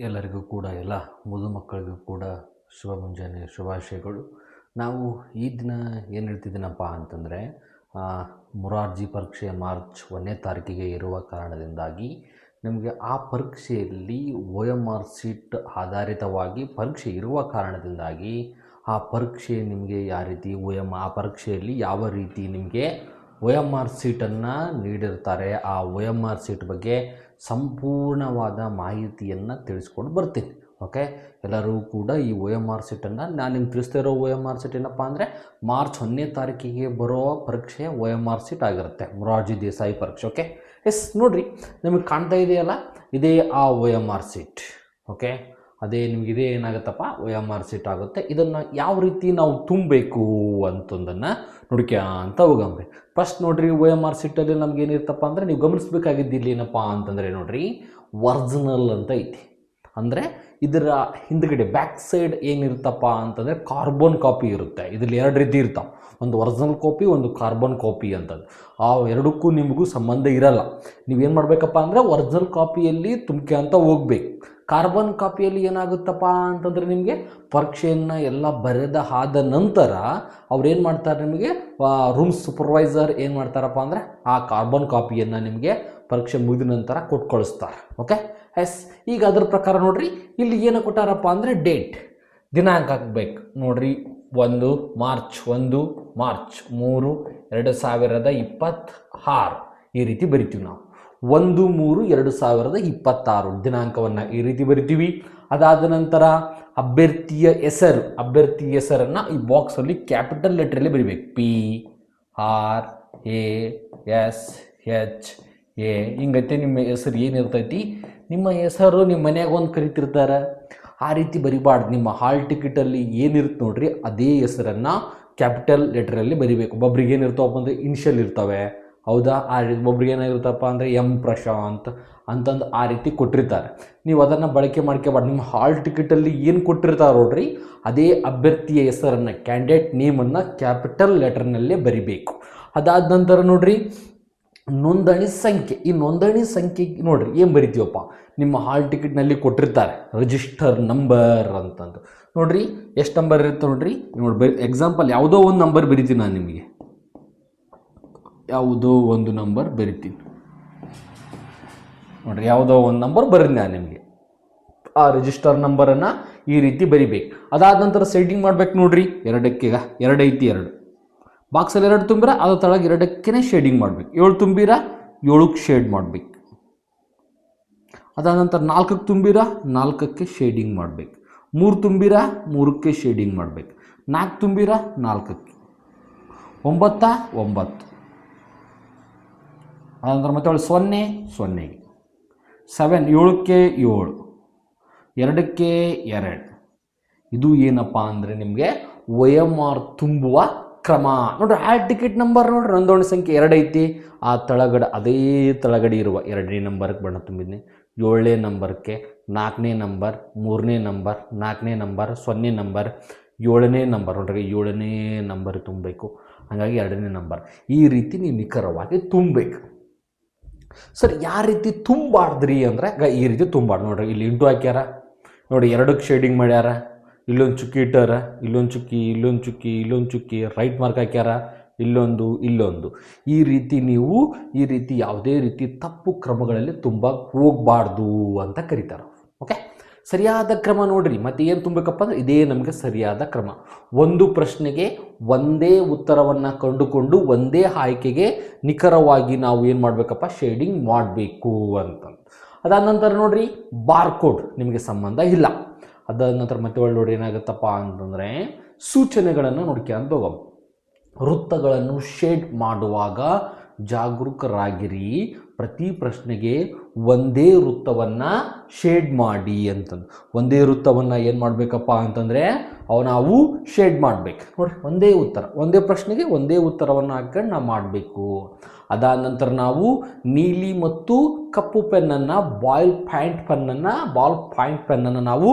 ಎಲ್ಲರಿಗೂ ಕೂಡ ಎಲ್ಲ ಮಕ್ಕಳಿಗೂ ಕೂಡ ಶುಭ ಮುಂಜಾನೆ ಶುಭಾಶಯಗಳು. ನಾವು ಈ ದಿನ ಏನು ಹೇಳ್ತಿದ್ದೀನಪ್ಪ ಅಂತಂದರೆ, ಮೊರಾರ್ಜಿ ಪರೀಕ್ಷೆ ಮಾರ್ಚ್ 1ನೇ ತಾರೀಕಿಗೆ ಇರುವ ಕಾರಣದಿಂದಾಗಿ ನಮಗೆ ಆ ಪರೀಕ್ಷೆಯಲ್ಲಿ OMR ಶೀಟ್ ಆಧಾರಿತವಾಗಿ ಪರೀಕ್ಷೆ ಇರುವ ಕಾರಣದಿಂದಾಗಿ ಆ ಪರೀಕ್ಷೆ ನಿಮಗೆ ಯಾವ ರೀತಿ ಆ ಪರೀಕ್ಷೆಯಲ್ಲಿ ಯಾವ ರೀತಿ ನಿಮಗೆ OMR ಶೀಟನ್ನು ನೀಡಿರ್ತಾರೆ, ಆ OMR ಶೀಟ್ ಬಗ್ಗೆ ಸಂಪೂರ್ಣವಾದ ಮಾಹಿತಿಯನ್ನು ತಿಳಿಸ್ಕೊಂಡು ಬರ್ತೀನಿ. ಓಕೆ, ಎಲ್ಲರೂ ಕೂಡ ಈ OMR ಶೀಟನ್ನು ನಾನು ನಿಮ್ಗೆ ತಿಳಿಸ್ತಾ ಇರೋ OMR ಶೀಟ್ ಏನಪ್ಪ ಅಂದರೆ ಮಾರ್ಚ್ 1ನೇ ತಾರೀಕಿಗೆ ಬರೋ ಪರೀಕ್ಷೆ OMR ಶೀಟ್ ಆಗಿರುತ್ತೆ, ಮೊರಾರ್ಜಿ ದೇಸಾಯಿ ಪರೀಕ್ಷೆ. ಓಕೆ, ಎಸ್ ನೋಡಿರಿ, ನಿಮಗೆ ಕಾಣ್ತಾ ಇದೆಯಲ್ಲ, ಇದೇ ಆ OMR ಶೀಟ್. ಓಕೆ, ಅದೇ ನಿಮ್ಗೆ ಇದೇ ಏನಾಗುತ್ತಪ್ಪ OMR ಶೀಟ್ ಆಗುತ್ತೆ. ಇದನ್ನು ಯಾವ ರೀತಿ ನಾವು ತುಂಬಬೇಕು ಅಂತಂದನ್ನು ಅಂತ ಹೋಗಂಬ್ರಿ. ಫಸ್ಟ್ ನೋಡ್ರಿ, OMR ಶೀಟಲ್ಲಿ ನಮ್ಗೆ ಏನಿರ್ತಪ್ಪ ಅಂದರೆ ನೀವು ಗಮನಿಸಬೇಕಾಗಿದ್ದಿಲ್ಲ ಏನಪ್ಪ ಅಂತಂದರೆ ನೋಡ್ರಿ, ಒರಿಜಿನಲ್ ಅಂತ ಐತಿ. ಅಂದರೆ ಇದರ ಹಿಂದ್ಗಡೆ ಬ್ಯಾಕ್ ಸೈಡ್ ಏನಿರುತ್ತಪ್ಪ ಅಂತಂದರೆ ಕಾರ್ಬನ್ ಕಾಪಿ ಇರುತ್ತೆ. ಇದರಲ್ಲಿ ಎರಡು ರೀತಿ ಇರ್ತಾವೆ, ಒಂದು ಒರಿಜಿನಲ್ ಕಾಪಿ, ಒಂದು ಕಾರ್ಬನ್ ಕಾಪಿ ಅಂತಂದು. ಆ ಎರಡಕ್ಕೂ ನಿಮಗೂ ಸಂಬಂಧ ಇರಲ್ಲ. ನೀವೇನು ಮಾಡಬೇಕಪ್ಪ ಅಂದರೆ ಒರಿಜಿನಲ್ ಕಾಪಿಯಲ್ಲಿ ತುಂಬಿಕೆ ಅಂತ ಹೋಗ್ಬೇಕು. ಕಾರ್ಬನ್ ಕಾಪಿಯಲ್ಲಿ ಏನಾಗುತ್ತಪ್ಪ ಅಂತಂದರೆ ನಿಮಗೆ ಪರೀಕ್ಷೆಯನ್ನು ಎಲ್ಲ ಬರೆದ ಆದ ನಂತರ ಅವ್ರೇನು ಮಾಡ್ತಾರೆ, ನಿಮಗೆ ರೂಮ್ ಸೂಪರ್ವೈಸರ್ ಏನು ಮಾಡ್ತಾರಪ್ಪ ಅಂದರೆ ಆ ಕಾರ್ಬನ್ ಕಾಪಿಯನ್ನು ನಿಮಗೆ ಪರೀಕ್ಷೆ ಮುಗಿದ ನಂತರ ಕೊಟ್ಟು ಕಳಿಸ್ತಾರೆ. ಓಕೆ, ಎಸ್ ಈಗ ಅದ್ರ ಪ್ರಕಾರ ನೋಡ್ರಿ, ಇಲ್ಲಿ ಏನು ಕೊಟ್ಟಾರಪ್ಪ ಅಂದರೆ ಡೇಟ್, ದಿನಾಂಕ ಹಾಕ್ಬೇಕು. ನೋಡ್ರಿ, 1 ಮಾರ್ಚ್ 3 2026 ಈ ರೀತಿ ಬರಿತೀವಿ ನಾವು. 1/3/2026 ದಿನಾಂಕವನ್ನು ಈ ರೀತಿ ಬರಿತೀವಿ. ಅದಾದ ನಂತರ ಅಭ್ಯರ್ಥಿಯ ಹೆಸರನ್ನು ಈ ಬಾಕ್ಸಲ್ಲಿ ಕ್ಯಾಪಿಟಲ್ ಲೆಟ್ರಲ್ಲಿ ಬರಿಬೇಕು. PRASHA ಹಿಂಗೈತೆ ನಿಮ್ಮ ಹೆಸರು ಏನಿರ್ತೈತಿ, ನಿಮ್ಮ ಹೆಸರು ನಿಮ್ಮ ಮನ್ಯಾಗ ಒಂದು ಕರಿತಿರ್ತಾರೆ, ಆ ರೀತಿ ಬರಿಬಾರ್ದು. ನಿಮ್ಮ ಹಾಲ್ ಟಿಕೆಟಲ್ಲಿ ಏನಿರುತ್ತೆ ನೋಡ್ರಿ, ಅದೇ ಹೆಸರನ್ನು ಕ್ಯಾಪಿಟಲ್ ಲೆಟ್ರಲ್ಲಿ ಬರಿಬೇಕು. ಒಬ್ಬೊಬ್ರಿಗೆ ಏನಿರ್ತಾವಪ್ಪ ಅಂದರೆ ಇನಿಷಿಯಲ್ ಇರ್ತವೆ, ಹೌದಾ? ಆ ರೀತಿ ಒಬ್ರಿಗೆ ಏನಾಗಿರುತ್ತಪ್ಪ ಅಂದರೆ M ಪ್ರಶಾಂತ್ ಅಂತಂದು ಆ ರೀತಿ ಕೊಟ್ಟಿರ್ತಾರೆ. ನೀವು ಅದನ್ನು ಬಳಕೆ ಮಾಡ್ಕೋಬಾರ್ದು. ನಿಮ್ಮ ಹಾಲ್ ಟಿಕೆಟಲ್ಲಿ ಏನು ಕೊಟ್ಟಿರ್ತಾರೆ ನೋಡ್ರಿ, ಅದೇ ಅಭ್ಯರ್ಥಿಯ ಹೆಸರನ್ನು, ಕ್ಯಾಂಡಿಡೇಟ್ ನೇಮನ್ನು ಕ್ಯಾಪಿಟಲ್ ಲೆಟರ್ನಲ್ಲೇ ಬರಿಬೇಕು. ಅದಾದ ನಂತರ ನೋಡ್ರಿ, ನೋಂದಣಿ ಸಂಖ್ಯೆ. ಈ ನೋಂದಣಿ ಸಂಖ್ಯೆ ನೋಡ್ರಿ ಏನು ಬರಿತೀವಪ್ಪ, ನಿಮ್ಮ ಹಾಲ್ ಟಿಕೆಟ್ನಲ್ಲಿ ಕೊಟ್ಟಿರ್ತಾರೆ ರಿಜಿಸ್ಟರ್ ನಂಬರ್ ಅಂತಂದು. ನೋಡ್ರಿ ಎಷ್ಟು ನಂಬರ್ ಇರುತ್ತೆ ನೋಡ್ರಿ, ನೋಡಿ ಎಕ್ಸಾಂಪಲ್ ಯಾವುದೋ ಒಂದು ನಂಬರ್ ಬರಿತೀನಿ ನಾನು ನಿಮಗೆ, ಯಾವುದೋ ಒಂದು ನಂಬರ್ ಬರಿತೀನಿ ನೋಡ್ರಿ, ಯಾವುದೋ ಒಂದು ನಂಬರ್ ಬರೀನಿ ನಾನು ನಿಮಗೆ. ಆ ರಿಜಿಸ್ಟರ್ ನಂಬರನ್ನು ಈ ರೀತಿ ಬರಿಬೇಕು. ಅದಾದ ನಂತರ ಶೇಡಿಂಗ್ ಮಾಡ್ಬೇಕು. ನೋಡ್ರಿ, ಎರಡಕ್ಕೆ 2 ಐತಿ, 2 ಬಾಕ್ಸಲ್ಲಿ 2 ತುಂಬಿರ ಅದ್ರ ತಳಗೆ 2ಕ್ಕೆ ಶೇಡಿಂಗ್ ಮಾಡ್ಬೇಕು. 7 ತುಂಬಿರ 7ಕ್ಕೆ ಶೇಡ್ ಮಾಡ್ಬೇಕು. ಅದಾದ ನಂತರ 4ಕ್ಕೆ ತುಂಬಿರ 4ಕ್ಕೆ ಶೇಡಿಂಗ್ ಮಾಡ್ಬೇಕು. 3 ತುಂಬಿರ 3ಕ್ಕೆ ಶೇಡಿಂಗ್ ಮಾಡ್ಬೇಕು. 4 ತುಂಬಿರ 4ಕ್ಕೆ, 9 9, ಅದಂತರ ಮತ್ತೆ 0 0ಗೆ, 7 7ಕ್ಕೆ 7, 2ಕ್ಕೆ 2. ಇದು ಏನಪ್ಪ ಅಂದರೆ ನಿಮಗೆ OMR ತುಂಬುವ ಕ್ರಮ. ನೋಡ್ರಿ, ಹಾಲ್ ಟಿಕೆಟ್ ನಂಬರ್ ನೋಡ್ರಿ, ನೋಂದಣಿ ಸಂಖ್ಯೆ 2 ಐತಿ, ಆ ತಳಗಡೆ ಅದೇ ತಳಗಡೆ ಇರುವ 2ನೇ ನಂಬರ್ಗೆ ಬಣ್ಣ ತುಂಬಿದ್ನಿ, 7ನೇ ನಂಬರ್ಗೆ 4ನೇ ನಂಬರ್, 3ನೇ ನಂಬರ್, 4ನೇ ನಂಬರ್, 0ನೇ ನಂಬರ್, 7ನೇ ನಂಬರ್. ನೋಡ್ರಿ, 7ನೇ ನಂಬರ್ ತುಂಬಬೇಕು, ಹಾಗಾಗಿ 2ನೇ ನಂಬರ್. ಈ ರೀತಿ ನೀವು ನಿಖರವಾಗಿ ತುಂಬಬೇಕು. ಸರ್, ಯಾವ ರೀತಿ ತುಂಬಾರ್ದ್ರಿ ಅಂದರೆ ಈ ರೀತಿ ತುಂಬಾರ್ದು. ನೋಡ್ರಿ, ಇಲ್ಲಿ ಇಂಟು ಹಾಕ್ಯಾರ, ನೋಡಿ 2ಕ್ಕೆ ಶೇಡಿಂಗ್ ಮಾಡ್ಯಾರ, ಇಲ್ಲೊಂದು ಚುಕ್ಕಿ ಇಟ್ಟಾರ, ಇಲ್ಲೊಂದು ಚುಕ್ಕಿ, ಇಲ್ಲೊಂದು ಚುಕ್ಕಿ, ಇಲ್ಲೊಂದು ಚುಕ್ಕಿ, ರೈಟ್ ಮಾರ್ಕ್ ಹಾಕ್ಯಾರ, ಇಲ್ಲೊಂದು. ಈ ರೀತಿ ನೀವು ಈ ರೀತಿ ಯಾವುದೇ ರೀತಿ ತಪ್ಪು ಕ್ರಮಗಳಲ್ಲಿ ತುಂಬ ಹೋಗಬಾರ್ದು ಅಂತ ಕರೀತಾರೆ. ಓಕೆ, ಸರಿಯಾದ ಕ್ರಮ ನೋಡ್ರಿ. ಮತ್ತೆ ಏನು ತುಂಬಬೇಕಪ್ಪ ಅಂದರೆ ಇದೇ ನಮಗೆ ಸರಿಯಾದ ಕ್ರಮ. ಒಂದು ಪ್ರಶ್ನೆಗೆ ಒಂದೇ ಉತ್ತರವನ್ನು ಕಂಡುಕೊಂಡು ಒಂದೇ ಆಯ್ಕೆಗೆ ನಿಖರವಾಗಿ ನಾವು ಏನು ಮಾಡಬೇಕಪ್ಪ, ಶೇಡಿಂಗ್ ಮಾಡಬೇಕು ಅಂತ. ಅದಾದ ನಂತರ ನೋಡ್ರಿ, ಬಾರ್ಕೋಡ್ ನಿಮಗೆ ಸಂಬಂಧ ಇಲ್ಲ. ಅದಾದ ನಂತರ ಮತ್ತೆ ಒಳ್ಳೆ ನೋಡಿ ಏನಾಗುತ್ತಪ್ಪ ಅಂತಂದರೆ ಸೂಚನೆಗಳನ್ನು ನೋಡ್ಕೊಂಡು ಹೋಗೋ. ವೃತ್ತಗಳನ್ನು ಶೇಡ್ ಮಾಡುವಾಗ ಜಾಗರೂಕರಾಗಿರಿ. ಪ್ರತಿ ಪ್ರಶ್ನೆಗೆ ಒಂದೇ ವೃತ್ತವನ್ನು ಶೇಡ್ ಮಾಡಿ ಅಂತಂದು. ಒಂದೇ ವೃತ್ತವನ್ನು ಏನು ಮಾಡಬೇಕಪ್ಪ ಅಂತಂದರೆ ನಾವು ಶೇಡ್ ಮಾಡಬೇಕು. ನೋಡಿ, ಒಂದೇ ಉತ್ತರ, ಒಂದೇ ಪ್ರಶ್ನೆಗೆ ಒಂದೇ ಉತ್ತರವನ್ನು ಹಾಕೊಂಡು ನಾವು ಮಾಡಬೇಕು. ಅದಾದ ನಂತರ ನಾವು ನೀಲಿ ಮತ್ತು ಕಪ್ಪು ಪೆನ್ನನ್ನು, ಬಾಲ್ ಪಾಯಿಂಟ್ ಪೆನ್ನನ್ನು ನಾವು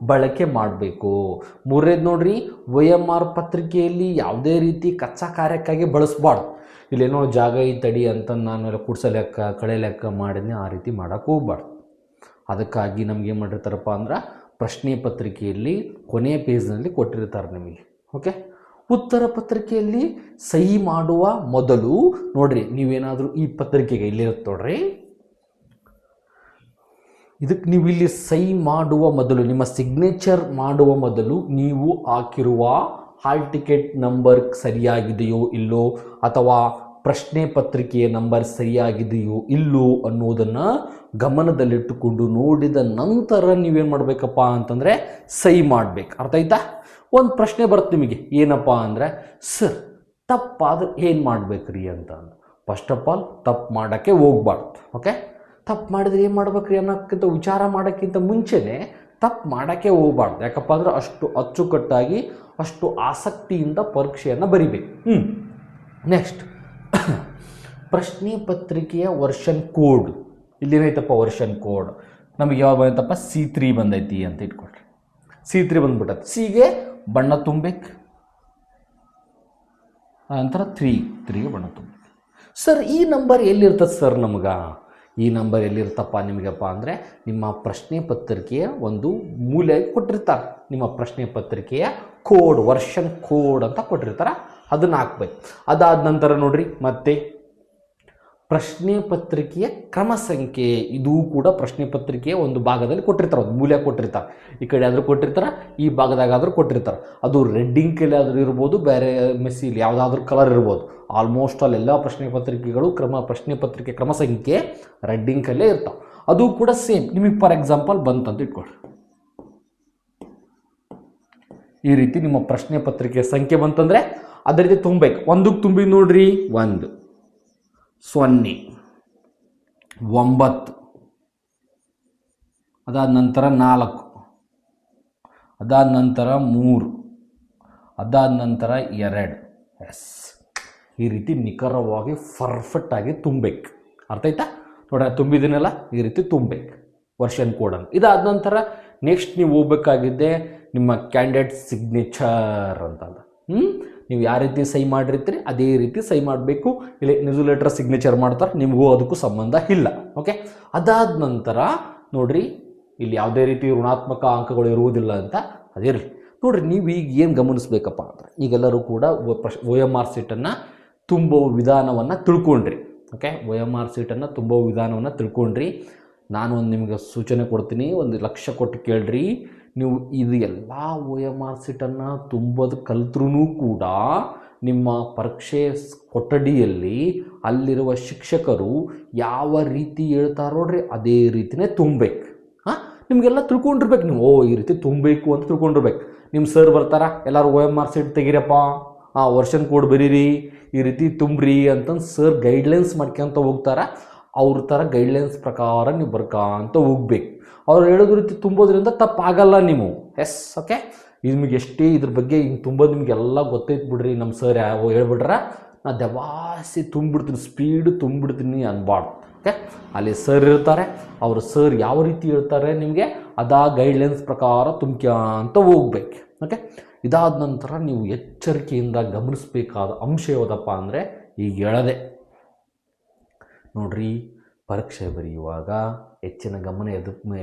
ಬಳಕೆ ಮಾಡಬೇಕು. 3ನೇದು ನೋಡ್ರಿ, OMR ಪತ್ರಿಕೆಯಲ್ಲಿ ಯಾವುದೇ ರೀತಿ ಕಚ್ಚಾ ಕಾರ್ಯಕ್ಕಾಗಿ ಬಳಸಬಾರ್ದು. ಇಲ್ಲೇನೋ ಜಾಗ ಈ ತಡಿ ಅಂತ ನಾನು ಎಲ್ಲ ಕುಡ್ಸೋ ಲೆಕ್ಕ, ಕಳೆ ಲೆಕ್ಕ ಮಾಡಿದ್ನಿ, ಆ ರೀತಿ ಮಾಡೋಕ್ಕೆ ಹೋಗ್ಬಾರ್ದು. ಅದಕ್ಕಾಗಿ ನಮ್ಗೆ ಏನು ಮಾಡಿರ್ತಾರಪ್ಪ ಅಂದ್ರೆ ಪ್ರಶ್ನೆ ಪತ್ರಿಕೆಯಲ್ಲಿ ಕೊನೆಯ ಪೇಜ್ನಲ್ಲಿ ಕೊಟ್ಟಿರ್ತಾರೆ ನಿಮಗೆ. ಓಕೆ, ಉತ್ತರ ಪತ್ರಿಕೆಯಲ್ಲಿ ಸಹಿ ಮಾಡುವ ಮೊದಲು ನೋಡ್ರಿ, ನೀವೇನಾದರೂ ಈ ಪತ್ರಿಕೆಗೆ ಇಲ್ಲಿರುತ್ತೆ ನೋಡ್ರಿ, ಇದಕ್ಕೆ ನೀವು ಇಲ್ಲಿ ಸಹಿ ಮಾಡುವ ಮೊದಲು, ನಿಮ್ಮ ಸಿಗ್ನೇಚರ್ ಮಾಡುವ ಮೊದಲು ನೀವು ಹಾಕಿರುವ ಹಾಲ್ ಟಿಕೆಟ್ ನಂಬರ್ ಸರಿಯಾಗಿದೆಯೋ ಇಲ್ಲೋ ಅಥವಾ ಪ್ರಶ್ನೆ ಪತ್ರಿಕೆಯ ನಂಬರ್ ಸರಿಯಾಗಿದೆಯೋ ಇಲ್ಲೋ ಅನ್ನೋದನ್ನು ಗಮನದಲ್ಲಿಟ್ಟುಕೊಂಡು ನೋಡಿದ ನಂತರ ನೀವೇನು ಮಾಡಬೇಕಪ್ಪ ಅಂತಂದರೆ ಸಹಿ ಮಾಡಬೇಕು. ಅರ್ಥ ಆಯ್ತಾ? ಒಂದು ಪ್ರಶ್ನೆ ಬರುತ್ತೆ ನಿಮಗೆ, ಏನಪ್ಪ ಅಂದರೆ ಸರ್ ತಪ್ಪಾದ್ರೆ ಏನು ಮಾಡ್ಬೇಕ್ರಿ ಅಂತ. ಫಸ್ಟ್ ಆಫ್ ಆಲ್ ತಪ್ಪು ಮಾಡೋಕ್ಕೆ ಹೋಗ್ಬಾರ್ದು. ಓಕೆ, ತಪ್ಪು ಮಾಡಿದ್ರೆ ಏನು ಮಾಡ್ಬೇಕ್ರಿ ಅನ್ನೋಕ್ಕಿಂತ ವಿಚಾರ ಮಾಡೋಕ್ಕಿಂತ ಮುಂಚೆನೇ ತಪ್ಪು ಮಾಡೋಕ್ಕೆ ಹೋಗ್ಬಾರ್ದು. ಯಾಕಪ್ಪ ಅಂದ್ರೆ ಅಷ್ಟು ಅಚ್ಚುಕಟ್ಟಾಗಿ ಅಷ್ಟು ಆಸಕ್ತಿಯಿಂದ ಪರೀಕ್ಷೆಯನ್ನು ಬರಿಬೇಕು. ನೆಕ್ಸ್ಟ್ ಪ್ರಶ್ನೆ ಪತ್ರಿಕೆಯ ವರ್ಷನ್ ಕೋಡ್. ಇಲ್ಲೇನೈತಪ್ಪ ವರ್ಷನ್ ಕೋಡ್ ನಮಗೆ ಯಾವಾಗ ಬಂದೈತಪ್ಪ, C3 ಬಂದೈತಿ ಅಂತ ಇಟ್ಕೊಳ್ರಿ. C3 ಬಂದ್ಬಿಟ್ಟೈತೆ. ಸಿಗೆ ಬಣ್ಣ ತುಂಬಬೇಕು, ನಂತರ 3ಗೆ ಬಣ್ಣ ತುಂಬಬೇಕು. ಸರ್ ಈ ನಂಬರ್ ಎಲ್ಲಿರ್ತದೆ ಸರ್ ನಮ್ಗೆ? ಈ ನಂಬರ್ ಎಲ್ಲಿರ್ತಪ್ಪ ನಿಮಗಪ್ಪ ಅಂದರೆ ನಿಮ್ಮ ಪ್ರಶ್ನೆ ಪತ್ರಿಕೆಯ ಒಂದು ಮೂಲೆ ಕೊಟ್ಟಿರ್ತಾರೆ. ನಿಮ್ಮ ಪ್ರಶ್ನೆ ಪತ್ರಿಕೆಯ ಕೋಡ್, ವರ್ಷನ್ ಕೋಡ್ ಅಂತ ಕೊಟ್ಟಿರ್ತಾರೆ, ಅದನ್ನು ಹಾಕ್ಬೇಕು. ಅದಾದ ನಂತರ ನೋಡ್ರಿ, ಮತ್ತೆ ಪ್ರಶ್ನೆ ಪತ್ರಿಕೆಯ ಕ್ರಮ ಸಂಖ್ಯೆ, ಇದು ಕೂಡ ಪ್ರಶ್ನೆ ಪತ್ರಿಕೆಯ ಒಂದು ಭಾಗದಲ್ಲಿ ಕೊಟ್ಟಿರ್ತಾರೆ, ಒಂದು ಮೂಲೆ ಕೊಟ್ಟಿರ್ತಾರೆ. ಈ ಕಡೆ ಆದರೂ ಕೊಟ್ಟಿರ್ತಾರೆ, ಈ ಭಾಗದಾಗಾದರೂ ಕೊಟ್ಟಿರ್ತಾರೆ. ಅದು ರೆಡ್ ಇಂಕಲ್ಲಿ ಆದರೂ ಇರ್ಬೋದು, ಬೇರೆ ಮೆಸ್ಸಿಲಿ ಯಾವುದಾದ್ರೂ ಕಲರ್ ಇರ್ಬೋದು. ಆಲ್ಮೋಸ್ಟ್ ಆಲ್ ಎಲ್ಲ ಪ್ರಶ್ನೆ ಪತ್ರಿಕೆಗಳು ಪ್ರಶ್ನೆ ಪತ್ರಿಕೆ ಕ್ರಮ ಸಂಖ್ಯೆ ರೆಡ್ ಇಂಕಲ್ಲೇ ಇರ್ತಾವೆ. ಅದು ಕೂಡ ಸೇಮ್ ನಿಮಗೆ ಫಾರ್ ಎಕ್ಸಾಂಪಲ್ ಬಂತಂತ ಇಟ್ಕೊಳ್ರಿ, ಈ ರೀತಿ ನಿಮ್ಮ ಪ್ರಶ್ನೆ ಪತ್ರಿಕೆ ಸಂಖ್ಯೆ ಬಂತಂದರೆ ಅದೇ ರೀತಿ ತುಂಬಬೇಕು. ಒಂದಕ್ಕೆ ತುಂಬಿ ನೋಡ್ರಿ, 1, 0, 9, ಅದಾದ ನಂತರ 4, ಅದಾದ ನಂತರ 3, ಅದಾದ ನಂತರ 2. ಎಸ್, ಈ ರೀತಿ ನಿಖರವಾಗಿ ಪರ್ಫೆಕ್ಟಾಗಿ ತುಂಬಬೇಕು. ಅರ್ಥ ಆಯ್ತಾ? ನೋಡ ತುಂಬಿದ್ದೀನಲ್ಲ, ಈ ರೀತಿ ತುಂಬಬೇಕು ವರ್ಷನ್ ಕೋಡನ್ನು. ಇದಾದ ನಂತರ ನೆಕ್ಸ್ಟ್ ನೀವು ಹೋಗ್ಬೇಕಾಗಿದ್ದೆ ನಿಮ್ಮ ಕ್ಯಾಂಡಿಡೇಟ್ ಸಿಗ್ನೇಚರ್ ಅಂತಂದ. ನೀವು ಯಾವ ರೀತಿ ಸಹಿ ಮಾಡಿರ್ತೀರಿ ಅದೇ ರೀತಿ ಸಹಿ ಮಾಡಬೇಕು. ಇಲ್ಲಿ ನ್ಯೂಸ್ಲೆಟರ್ ಸಿಗ್ನೇಚರ್ ಮಾಡ್ತಾರೆ, ನಿಮಗೂ ಅದಕ್ಕೂ ಸಂಬಂಧ ಇಲ್ಲ. ಓಕೆ, ಅದಾದ ನಂತರ ನೋಡ್ರಿ, ಇಲ್ಲಿ ಯಾವುದೇ ರೀತಿ ಋಣಾತ್ಮಕ ಅಂಕಗಳು ಇರುವುದಿಲ್ಲ ಅಂತ ಅದಿರಲಿ. ನೋಡ್ರಿ, ನೀವು ಈಗ ಏನು ಗಮನಿಸ್ಬೇಕಪ್ಪ ಅಂದರೆ, ಈಗೆಲ್ಲರೂ ಕೂಡ OMR ಸೀಟನ್ನು ತುಂಬುವ ವಿಧಾನವನ್ನು ತಿಳ್ಕೊಂಡ್ರಿ. ಓಕೆ, OMR ಸೀಟನ್ನು ತುಂಬುವ ವಿಧಾನವನ್ನು ತಿಳ್ಕೊಂಡ್ರಿ. ನಾನು ಒಂದು ನಿಮಗೆ ಸೂಚನೆ ಕೊಡ್ತೀನಿ, 1 ಲಕ್ಷ ಕೊಟ್ಟು ಕೇಳ್ರಿ. ನೀವು ಇದು ಎಲ್ಲ OMR ಸೀಟನ್ನು ತುಂಬೋದು ಕಲ್ತ್ರೂ ಕೂಡ ನಿಮ್ಮ ಪರೀಕ್ಷೆ ಕೊಠಡಿಯಲ್ಲಿ ಅಲ್ಲಿರುವ ಶಿಕ್ಷಕರು ಯಾವ ರೀತಿ ಹೇಳ್ತಾರೋ ನೋಡ್ರಿ ಅದೇ ರೀತಿಯೇ ತುಂಬಬೇಕು. ನಿಮಗೆಲ್ಲ ತಿಳ್ಕೊಂಡಿರ್ಬೇಕು. ನೀವು ಈ ರೀತಿ ತುಂಬಬೇಕು ಅಂತ ತಿಳ್ಕೊಂಡಿರ್ಬೇಕು. ನಿಮ್ಮ ಸರ್ ಬರ್ತಾರ, ಎಲ್ಲರೂ OMR ಸೀಟ್ ತೆಗೀರಪ್ಪ, ವರ್ಷನ್ ಕೋಡ್ ಬರೀರಿ, ಈ ರೀತಿ ತುಂಬ್ರಿ ಅಂತಂದು ಸರ್ ಗೈಡ್ಲೈನ್ಸ್ ಮಾಡ್ಕೊಂತ ಹೋಗ್ತಾರೆ. ಅವ್ರ ಥರ ಗೈಡ್ಲೈನ್ಸ್ ಪ್ರಕಾರ ನೀವು ಬರ್ಕಂತ ಹೋಗ್ಬೇಕು. ಅವ್ರು ಹೇಳೋದು ರೀತಿ ತುಂಬೋದ್ರಿಂದ ತಪ್ಪಾಗಲ್ಲ ನೀವು. ಎಸ್, ಓಕೆ, ನಿಮಗೆ ಎಷ್ಟೇ ಇದ್ರ ಬಗ್ಗೆ ಹಿಂಗೆ ತುಂಬೋದು ನಿಮಗೆಲ್ಲ ಗೊತ್ತೈತೆ ಬಿಡ್ರಿ. ನಮ್ಮ ಸರ್ ಯಾವ ಹೇಳ್ಬಿಟ್ರೆ ನಾ ದವಾಸಿ ತುಂಬಿಡ್ತೀನಿ, ಸ್ಪೀಡ್ ತುಂಬಿಡ್ತೀನಿ ಅನ್ಬಾರ್ದು. ಓಕೆ, ಅಲ್ಲಿ ಸರ್ ಇರ್ತಾರೆ, ಅವರು ಸರ್ ಯಾವ ರೀತಿ ಹೇಳ್ತಾರೆ ನಿಮಗೆ ಅದಾ ಗೈಡ್ಲೈನ್ಸ್ ಪ್ರಕಾರ ತುಂಬ್ಕೊಂತ ಹೋಗ್ಬೇಕು. ಓಕೆ, ಇದಾದ ನಂತರ ನೀವು ಎಚ್ಚರಿಕೆಯಿಂದ ಗಮನಿಸಬೇಕಾದ ಅಂಶ ಯಾವುದಪ್ಪ ಅಂದರೆ ಈಗ ಹೇಳದೆ ನೋಡ್ರಿ, ಪರೀಕ್ಷೆ ಬರೆಯುವಾಗ ಹೆಚ್ಚಿನ ಗಮನ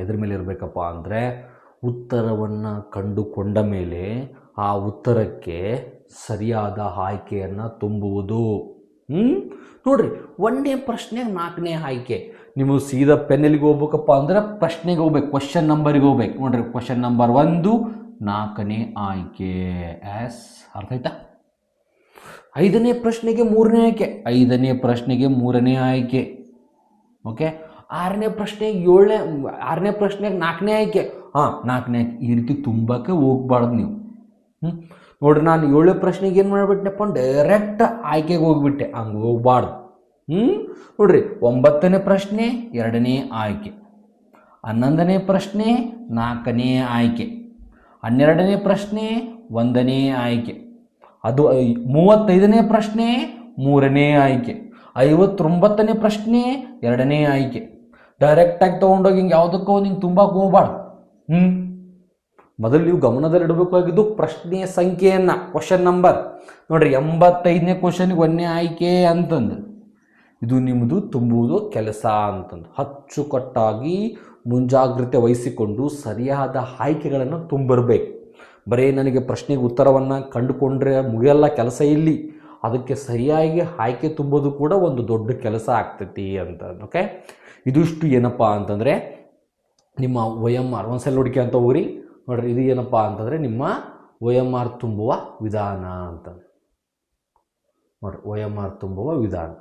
ಎದ್ರ ಮೇಲೆ ಇರಬೇಕಪ್ಪ ಅಂದರೆ ಉತ್ತರವನ್ನು ಕಂಡುಕೊಂಡ ಮೇಲೆ ಆ ಉತ್ತರಕ್ಕೆ ಸರಿಯಾದ ಆಯ್ಕೆಯನ್ನು ತುಂಬುವುದು. ನೋಡ್ರಿ, 1ನೇ ಪ್ರಶ್ನೆಗೆ 4ನೇ ಆಯ್ಕೆ. ನೀವು ಸೀದಾ ಪೆನ್ನೆಲ್ಲಿಗೆ ಹೋಗ್ಬೇಕಪ್ಪ ಅಂದರೆ ಪ್ರಶ್ನೆಗೆ ಹೋಗ್ಬೇಕು, ಕ್ವಶನ್ ನಂಬರಿಗೆ ಹೋಗ್ಬೇಕು. ನೋಡ್ರಿ, ಕ್ವಶನ್ ನಂಬರ್ 1 4ನೇ ಆಯ್ಕೆ. ಎಸ್, ಅರ್ಥ ಆಯ್ತಾ? 5ನೇ ಪ್ರಶ್ನೆಗೆ 3ನೇ ಆಯ್ಕೆ, 5ನೇ ಪ್ರಶ್ನೆಗೆ 3ನೇ ಆಯ್ಕೆ. ಓಕೆ, 6ನೇ ಪ್ರಶ್ನೆಗೆ 6ನೇ ಪ್ರಶ್ನೆಗೆ 4ನೇ ಆಯ್ಕೆ. 4ನೇ ಆಯ್ಕೆ. ಈ ರೀತಿ ತುಂಬಕ್ಕೆ ಹೋಗ್ಬಾರ್ದು ನೀವು. ನೋಡ್ರಿ, ನಾನು 7ನೇ ಪ್ರಶ್ನೆಗೆ ಏನು ಮಾಡಿಬಿಟ್ಟೆನಪ್ಪ, ಡೈರೆಕ್ಟ್ ಆಯ್ಕೆಗೆ ಹೋಗ್ಬಿಟ್ಟೆ, ಹಂಗೆ ಹೋಗ್ಬಾರ್ದು. ನೋಡ್ರಿ, 9ನೇ ಪ್ರಶ್ನೆ 2ನೇ ಆಯ್ಕೆ, 11ನೇ ಪ್ರಶ್ನೆ 4ನೇ ಆಯ್ಕೆ, 12ನೇ ಪ್ರಶ್ನೆ 1ನೇ ಆಯ್ಕೆ, ಅದು 35ನೇ ಪ್ರಶ್ನೆ 3ನೇ ಆಯ್ಕೆ, 59ನೇ ಪ್ರಶ್ನೆ 2ನೇ ಆಯ್ಕೆ. ಡೈರೆಕ್ಟಾಗಿ ತೊಗೊಂಡೋಗಿ ಹಿಂಗೆ ಯಾವುದಕ್ಕೋ ಹಿಂಗೆ ತುಂಬಕ್ಕೆ ಹೋಗ್ಬಾರ್ದು. ಮೊದಲು ನೀವು ಗಮನದಲ್ಲಿಡಬೇಕಾಗಿದ್ದು ಪ್ರಶ್ನೆಯ ಸಂಖ್ಯೆಯನ್ನು, ಕ್ವಶನ್ ನಂಬರ್. ನೋಡ್ರಿ, 85ನೇ ಕ್ವಶನ್ಗೆ 1ನೇ ಆಯ್ಕೆ ಅಂತಂದು ಇದು ನಿಮ್ಮದು ತುಂಬುವುದು ಕೆಲಸ ಅಂತಂದು ಅಚ್ಚುಕಟ್ಟಾಗಿ ಮುಂಜಾಗ್ರತೆ ವಹಿಸಿಕೊಂಡು ಸರಿಯಾದ ಆಯ್ಕೆಗಳನ್ನು ತುಂಬಿರಬೇಕು. ಬರೀ ನನಗೆ ಪ್ರಶ್ನೆಗೆ ಉತ್ತರವನ್ನು ಕಂಡುಕೊಂಡ್ರೆ ಮುಗಿಯಲ್ಲ ಕೆಲಸ ಇಲ್ಲಿ, ಅದಕ್ಕೆ ಸರಿಯಾಗಿ ಆಯ್ಕೆ ತುಂಬೋದು ಕೂಡ ಒಂದು ದೊಡ್ಡ ಕೆಲಸ ಆಗ್ತೈತಿ ಅಂತ. ಓಕೆ, ಇದಿಷ್ಟು ಏನಪ್ಪ ಅಂತಂದರೆ ನಿಮ್ಮ OMR. ಒಂದ್ಸಲ ನೋಡಿಕೆ ಅಂತ ಹೋಗ್ರಿ ನೋಡ್ರಿ. ಇದು ಏನಪ್ಪ ಅಂತಂದರೆ ನಿಮ್ಮ OMR ತುಂಬುವ ವಿಧಾನ ಅಂತ ನೋಡ್ರಿ. OMR ತುಂಬುವ ವಿಧಾನ.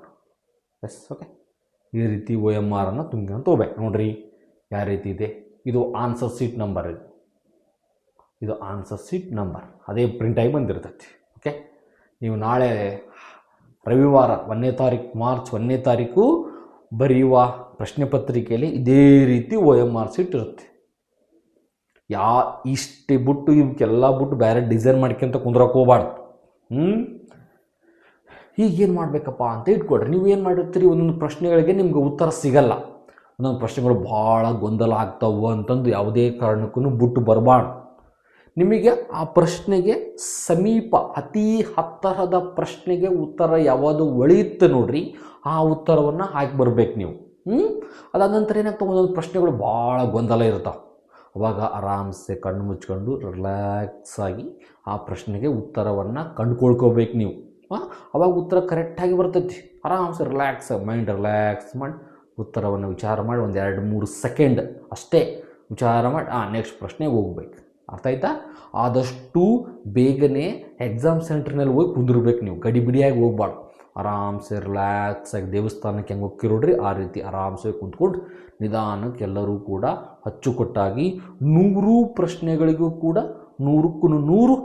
ಎಸ್, ಓಕೆ, ಈ ರೀತಿ OMR ಅನ್ನು ತುಂಬ್ಕೊಂತ ಹೋಗ್ಬೇಕು ನೋಡ್ರಿ. ಯಾವ ರೀತಿ ಇದೆ, ಇದು ಆನ್ಸರ್ ಶೀಟ್ ನಂಬರ್. ಇದು ಆನ್ಸರ್ ಶೀಟ್ ನಂಬರ್, ಅದೇ ಪ್ರಿಂಟಾಗಿ ಬಂದಿರ್ತೈತಿ. ಓಕೆ, ನೀವು ನಾಳೆ ರವಿವಾರ 1ನೇ ತಾರೀಕು, ಮಾರ್ಚ್ 1ನೇ ತಾರೀಕು ಬರೆಯುವ ಪ್ರಶ್ನೆ ಪತ್ರಿಕೆಯಲ್ಲಿ ಇದೇ ರೀತಿ OMR ಶೀಟ್ ಇರುತ್ತೆ. ಇಷ್ಟೇ ಬಿಟ್ಟು ಇವಕ್ಕೆಲ್ಲ ಬಿಟ್ಟು ಬೇರೆ ಡಿಸೈನ್ ಮಾಡ್ಕೊಂತ ಕುಂದ್ರಕ್ಕೆ ಹೋಗ್ಬಾರ್ದು. ಈಗೇನು ಮಾಡಬೇಕಪ್ಪ ಅಂತ ಇಟ್ಕೊಡ್ರಿ. ನೀವು ಏನು ಮಾಡಿರ್ತೀರಿ, ಒಂದೊಂದು ಪ್ರಶ್ನೆಗಳಿಗೆ ನಿಮ್ಗೆ ಉತ್ತರ ಸಿಗಲ್ಲ, ಒಂದೊಂದು ಪ್ರಶ್ನೆಗಳು ಭಾಳ ಗೊಂದಲ ಆಗ್ತಾವೆ ಅಂತಂದು ಯಾವುದೇ ಕಾರಣಕ್ಕೂ ಬಿಟ್ಟು ಬರಬಾರ್ದು. ನಿಮಗೆ ಆ ಪ್ರಶ್ನೆಗೆ ಸಮೀಪ ಅತಿ ಹತ್ತಿರದ ಪ್ರಶ್ನೆಗೆ ಉತ್ತರ ಯಾವುದು ಒಳೆಯುತ್ತೆ ನೋಡ್ರಿ, ಆ ಉತ್ತರವನ್ನು ಹಾಕಿ ಬರಬೇಕು ನೀವು. ಅದಾದ ನಂತರ ಏನಾಗ್ತವೆ, ಒಂದೊಂದು ಪ್ರಶ್ನೆಗಳು ಭಾಳ ಗೊಂದಲ ಇರ್ತಾವೆ. ಅವಾಗ ಆರಾಮ್ಸೆ ಕಣ್ಣು ಮುಚ್ಕೊಂಡು ರಿಲ್ಯಾಕ್ಸ್ ಆಗಿ ಆ ಪ್ರಶ್ನೆಗೆ ಉತ್ತರವನ್ನು ಕಂಡುಕೊಳ್ಕೋಬೇಕು ನೀವು. ಅವಾಗ ಉತ್ತರ ಕರೆಕ್ಟಾಗಿ ಬರ್ತೈತಿ. ಆರಾಮ್ಸೆ ರಿಲ್ಯಾಕ್ಸ್, ಮೈಂಡ್ ರಿಲ್ಯಾಕ್ಸ್ ಮಾಡಿ ಉತ್ತರವನ್ನು ವಿಚಾರ ಮಾಡಿ ಒಂದು 2-3 ಸೆಕೆಂಡ್ ಅಷ್ಟೇ ವಿಚಾರ ಮಾಡಿ ನೆಕ್ಸ್ಟ್ ಪ್ರಶ್ನೆಗೆ ಹೋಗ್ಬೇಕು. ಅರ್ಥ ಆಯ್ತಾ? ಆದಷ್ಟು ಬೇಗನೆ ಎಕ್ಸಾಮ್ ಸೆಂಟ್ರ್ನಲ್ಲಿ ಹೋಗಿ ಕುಂದಿರ್ಬೇಕು ನೀವು, ಗಡಿಬಿಡಿಯಾಗಿ ಹೋಗ್ಬಾರ್ದು. ಆರಾಮ್ಸೆ ರಿಲ್ಯಾಕ್ಸಾಗಿ ದೇವಸ್ಥಾನಕ್ಕೆ ಹೆಂಗೆ ಹೋಗ್ತಿರೋಡ್ರಿ ಆ ರೀತಿ ಆರಾಮ್ಸೆ ಕುಂತ್ಕೊಂಡು ನಿಧಾನಕ್ಕೆ ಎಲ್ಲರೂ ಕೂಡ ಅಚ್ಚುಕಟ್ಟಾಗಿ 100 ಪ್ರಶ್ನೆಗಳಿಗೂ ಕೂಡ 100ಕ್ಕೂ 100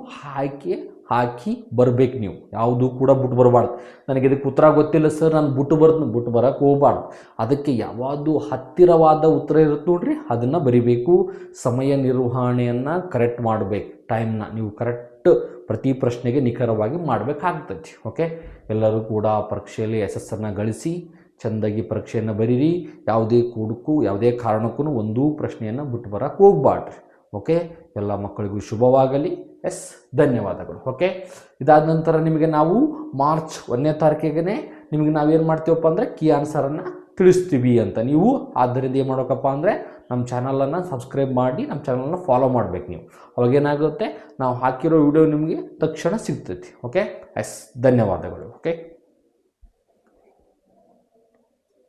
ಹಾಕಿ ಬರಬೇಕು ನೀವು. ಯಾವುದೂ ಕೂಡ ಬಿಟ್ಟು ಬರಬಾರ್ದು. ನನಗೆ ಇದಕ್ಕೆ ಉತ್ತರ ಗೊತ್ತಿಲ್ಲ ಸರ್, ನಾನು ಬಿಟ್ಟು ಬರೋಕ್ಕೆ ಹೋಗ್ಬಾರ್ದು. ಅದಕ್ಕೆ ಯಾವುದು ಹತ್ತಿರವಾದ ಉತ್ತರ ಇರುತ್ತೆ ನೋಡ್ರಿ ಅದನ್ನು ಬರಿಬೇಕು. ಸಮಯ ನಿರ್ವಹಣೆಯನ್ನು ಕರೆಕ್ಟ್ ಮಾಡಬೇಕು. ಟೈಮ್ನ ನೀವು ಕರೆಕ್ಟ್ ಪ್ರತಿ ಪ್ರಶ್ನೆಗೆ ನಿಖರವಾಗಿ ಮಾಡಬೇಕಾಗ್ತೈತಿ. ಓಕೆ, ಎಲ್ಲರೂ ಕೂಡ ಪರೀಕ್ಷೆಯಲ್ಲಿ ಯಶಸ್ಸನ್ನು ಗಳಿಸಿ ಚೆಂದಾಗಿ ಪರೀಕ್ಷೆಯನ್ನು ಬರೀರಿ. ಯಾವುದೇ ಕಾರಣಕ್ಕೂ ಒಂದೂ ಪ್ರಶ್ನೆಯನ್ನು ಬಿಟ್ಟು ಬರೋಕ್ಕೆ ಹೋಗ್ಬಾರ್ದು. ಓಕೆ, ಎಲ್ಲ ಮಕ್ಕಳಿಗೂ ಶುಭವಾಗಲಿ. ಎಸ್, ಧನ್ಯವಾದಗಳು. ಓಕೆ, ಇದಾದ ನಂತರ ನಿಮಗೆ ನಾವು ಮಾರ್ಚ್ 1ನೇ ತಾರೀಕಿಗೆ ನಿಮಗೆ ನಾವೇನು ಮಾಡ್ತೀವಪ್ಪ ಅಂದರೆ ಕೀ ಆನ್ಸರನ್ನು ತಿಳಿಸ್ತೀವಿ ಅಂತ. ನೀವು ಆದ್ದರಿಂದ ಏನು ಮಾಡೋಕ್ಕಪ್ಪ ಅಂದರೆ ನಮ್ಮ ಚಾನಲನ್ನು ಸಬ್ಸ್ಕ್ರೈಬ್ ಮಾಡಿ ನಮ್ಮ ಚಾನಲನ್ನು ಫಾಲೋ ಮಾಡಬೇಕು ನೀವು. ಅವಾಗೇನಾಗುತ್ತೆ, ನಾವು ಹಾಕಿರೋ ವಿಡಿಯೋ ನಿಮಗೆ ತಕ್ಷಣ ಸಿಗ್ತೈತಿ. ಓಕೆ, ಎಸ್, ಧನ್ಯವಾದಗಳು. ಓಕೆ.